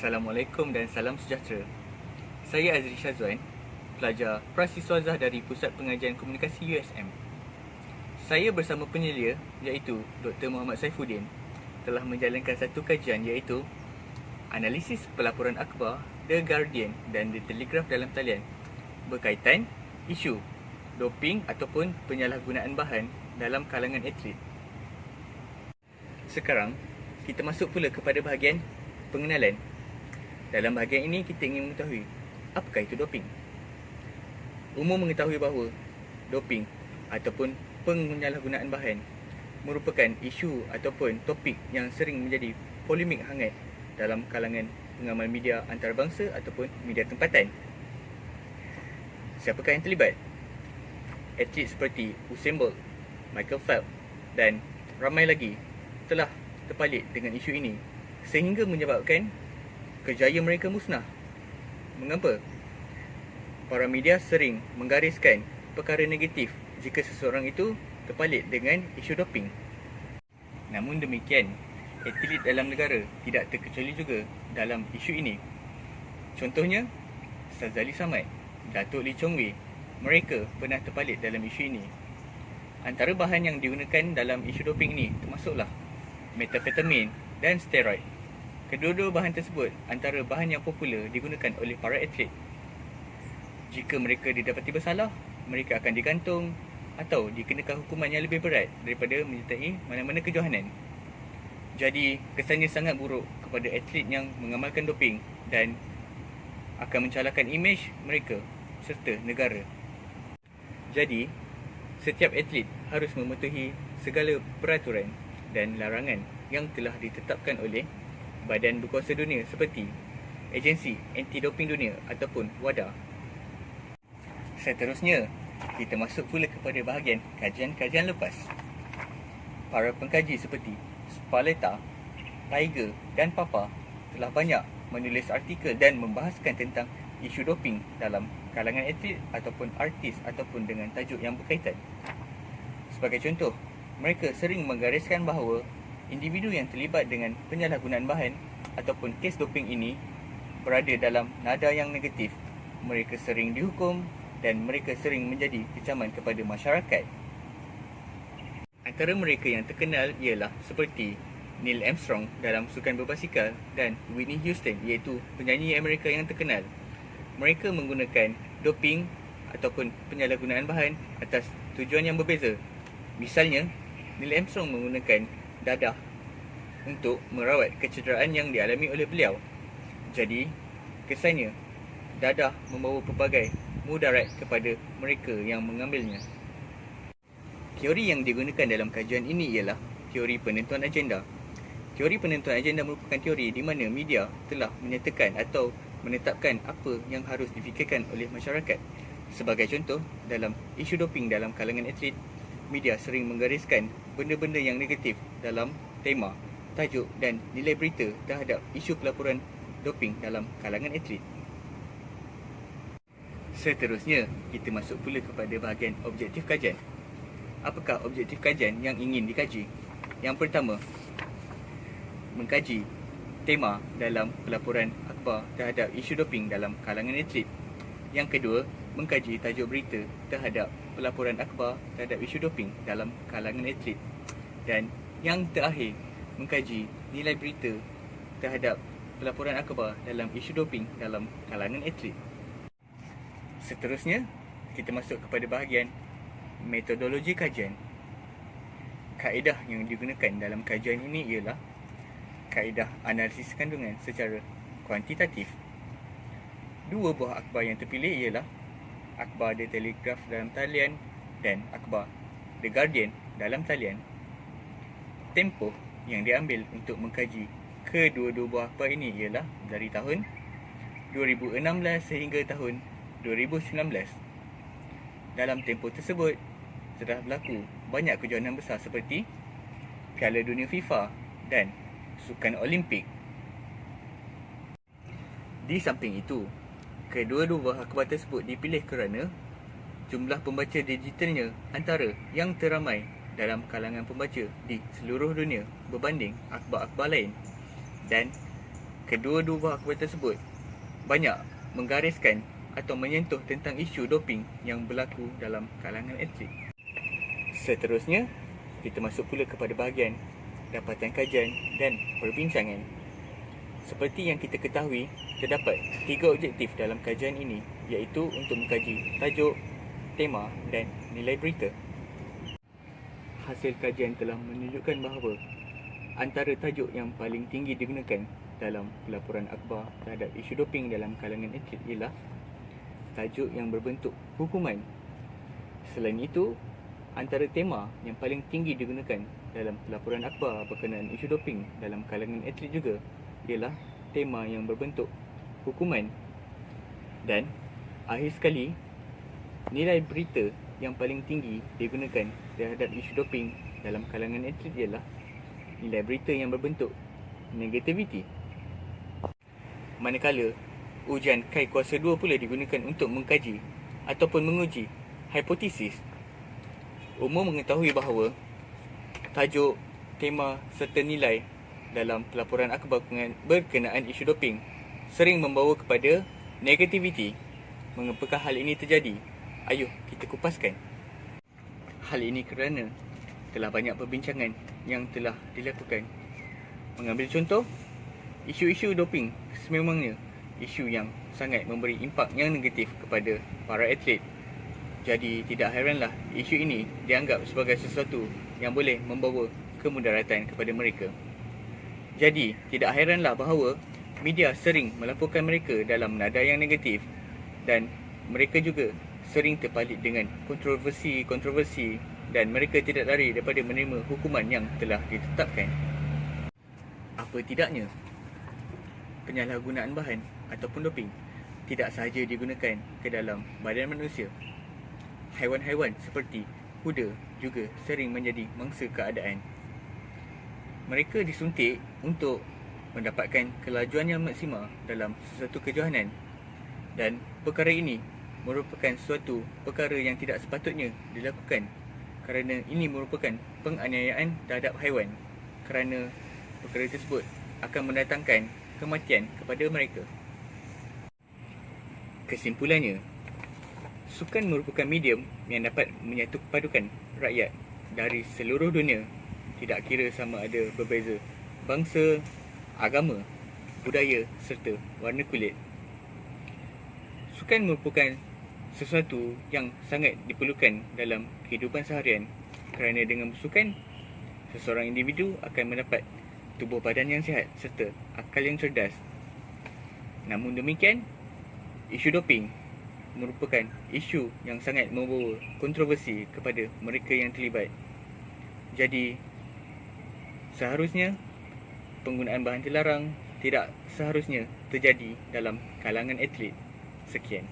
Assalamualaikum dan salam sejahtera. Saya Azri Syazwan, pelajar Prasiswazah dari Pusat Pengajian Komunikasi USM. Saya bersama penyelia iaitu Dr. Muhammad Saifuddin telah menjalankan satu kajian iaitu analisis pelaporan akhbar The Guardian dan The Telegraph dalam talian berkaitan isu doping ataupun penyalahgunaan bahan dalam kalangan atlet. Sekarang, kita masuk pula kepada bahagian pengenalan. Dalam bahagian ini, kita ingin mengetahui apakah itu doping. Umum mengetahui bahawa doping ataupun penyalahgunaan bahan merupakan isu ataupun topik yang sering menjadi polemik hangat dalam kalangan pengamal media antarabangsa ataupun media tempatan. Siapakah yang terlibat? Atlet seperti Usain Bolt, Michael Phelps dan ramai lagi telah terpalit dengan isu ini sehingga menyebabkan kejayaan mereka musnah. Mengapa? Para media sering menggariskan perkara negatif jika seseorang itu terpalit dengan isu doping. Namun demikian, atlet dalam negara tidak terkecuali juga dalam isu ini. Contohnya, Sazali Samad, Datuk Lee Chong Wei, mereka pernah terpalit dalam isu ini. Antara bahan yang digunakan dalam isu doping ini termasuklah metafetamin dan steroid. Kedua-dua bahan tersebut antara bahan yang popular digunakan oleh para atlet. Jika mereka didapati bersalah, mereka akan digantung atau dikenakan hukuman yang lebih berat daripada menyertai mana-mana kejohanan. Jadi, kesannya sangat buruk kepada atlet yang mengamalkan doping dan akan mencalahkan imej mereka serta negara. Jadi, setiap atlet harus mematuhi segala peraturan dan larangan yang telah ditetapkan oleh badan berkuasa dunia seperti Agensi Anti-Doping Dunia ataupun WADA. Seterusnya, kita masuk pula kepada bahagian kajian-kajian lepas. Para pengkaji seperti Spalletti, Tiger dan Papa telah banyak menulis artikel dan membahaskan tentang isu doping dalam kalangan atlet ataupun artis ataupun dengan tajuk yang berkaitan. Sebagai contoh, mereka sering menggariskan bahawa individu yang terlibat dengan penyalahgunaan bahan ataupun kes doping ini berada dalam nada yang negatif. Mereka sering dihukum dan mereka sering menjadi kecaman kepada masyarakat. Antara mereka yang terkenal ialah seperti Neil Armstrong dalam sukan berbasikal dan Whitney Houston iaitu penyanyi Amerika yang terkenal. Mereka menggunakan doping ataupun penyalahgunaan bahan atas tujuan yang berbeza. Misalnya, Neil Armstrong menggunakan dadah untuk merawat kecederaan yang dialami oleh beliau. Jadi, kesannya dadah membawa pelbagai mudarat kepada mereka yang mengambilnya. Teori yang digunakan dalam kajian ini ialah teori penentuan agenda. Teori penentuan agenda merupakan teori di mana media telah menyatakan atau menetapkan apa yang harus difikirkan oleh masyarakat. Sebagai contoh, dalam isu doping dalam kalangan atlet, media sering menggariskan benda-benda yang negatif dalam tema, tajuk dan nilai berita terhadap isu pelaporan doping dalam kalangan atlet. Seterusnya, kita masuk pula kepada bahagian objektif kajian. Apakah objektif kajian yang ingin dikaji? Yang pertama, mengkaji tema dalam pelaporan akhbar terhadap isu doping dalam kalangan atlet. Yang kedua, mengkaji tajuk berita terhadap pelaporan akhbar terhadap isu doping dalam kalangan atlet. Dan yang terakhir, mengkaji nilai berita terhadap pelaporan akhbar dalam isu doping dalam kalangan atlet. Seterusnya, kita masuk kepada bahagian metodologi kajian. Kaedah yang digunakan dalam kajian ini ialah kaedah analisis kandungan secara kuantitatif. Dua buah akhbar yang terpilih ialah akhbar The Telegraph dalam talian dan akhbar The Guardian dalam talian. Tempoh yang diambil untuk mengkaji kedua-dua buah akhbar ini ialah dari tahun 2016 sehingga tahun 2019. Dalam tempoh tersebut, telah berlaku banyak kejohanan besar seperti Piala Dunia FIFA dan Sukan Olimpik. Di samping itu, kedua-dua buah akhbar tersebut dipilih kerana jumlah pembaca digitalnya antara yang teramai dalam kalangan pembaca di seluruh dunia berbanding akhbar-akhbar lain, dan kedua-dua akhbar tersebut banyak menggariskan atau menyentuh tentang isu doping yang berlaku dalam kalangan atlet. Seterusnya, kita masuk pula kepada bahagian dapatan kajian dan perbincangan. Seperti yang kita ketahui, terdapat 3 objektif dalam kajian ini, iaitu untuk mengkaji tajuk, tema dan nilai berita. Hasil kajian telah menunjukkan bahawa antara tajuk yang paling tinggi digunakan dalam pelaporan akhbar terhadap isu doping dalam kalangan atlet ialah tajuk yang berbentuk hukuman. Selain itu, antara tema yang paling tinggi digunakan dalam pelaporan akhbar berkenaan isu doping dalam kalangan atlet juga ialah tema yang berbentuk hukuman. Dan akhir sekali, nilai berita yang paling tinggi digunakan terhadap isu doping dalam kalangan atlet ialah nilai berita yang berbentuk negativity. Manakala ujian Kai Kuasa 2 pula digunakan untuk mengkaji ataupun menguji hipotesis. Umum mengetahui bahawa tajuk, tema serta nilai dalam pelaporan akhbar berkenaan isu doping sering membawa kepada negativity. Mengapakah hal ini terjadi? Ayuh kita kupaskan. Hal ini kerana telah banyak perbincangan yang telah dilakukan. Mengambil contoh, isu-isu doping sememangnya isu yang sangat memberi impak yang negatif kepada para atlet. Jadi tidak heranlah isu ini dianggap sebagai sesuatu yang boleh membawa kemudaratan kepada mereka. Jadi tidak heranlah bahawa media sering melaporkan mereka dalam nada yang negatif dan mereka juga sering terpalit dengan kontroversi dan mereka tidak lari daripada menerima hukuman yang telah ditetapkan. Apa tidaknya, penyalahgunaan bahan ataupun doping tidak sahaja digunakan ke dalam badan manusia. Haiwan-haiwan seperti kuda juga sering menjadi mangsa keadaan. Mereka disuntik untuk mendapatkan kelajuan yang maksima dalam sesuatu kejohanan, dan perkara ini merupakan suatu perkara yang tidak sepatutnya dilakukan kerana ini merupakan penganiayaan terhadap haiwan, kerana perkara tersebut akan mendatangkan kematian kepada mereka. Kesimpulannya, sukan merupakan medium yang dapat menyatu padukan rakyat dari seluruh dunia, tidak kira sama ada berbeza bangsa, agama, budaya serta warna kulit. Sukan merupakan sesuatu yang sangat diperlukan dalam kehidupan seharian kerana dengan bersukan, seseorang individu akan mendapat tubuh badan yang sihat serta akal yang cerdas. Namun demikian, isu doping merupakan isu yang sangat membawa kontroversi kepada mereka yang terlibat. Jadi, seharusnya penggunaan bahan terlarang tidak seharusnya terjadi dalam kalangan atlet. Sekian.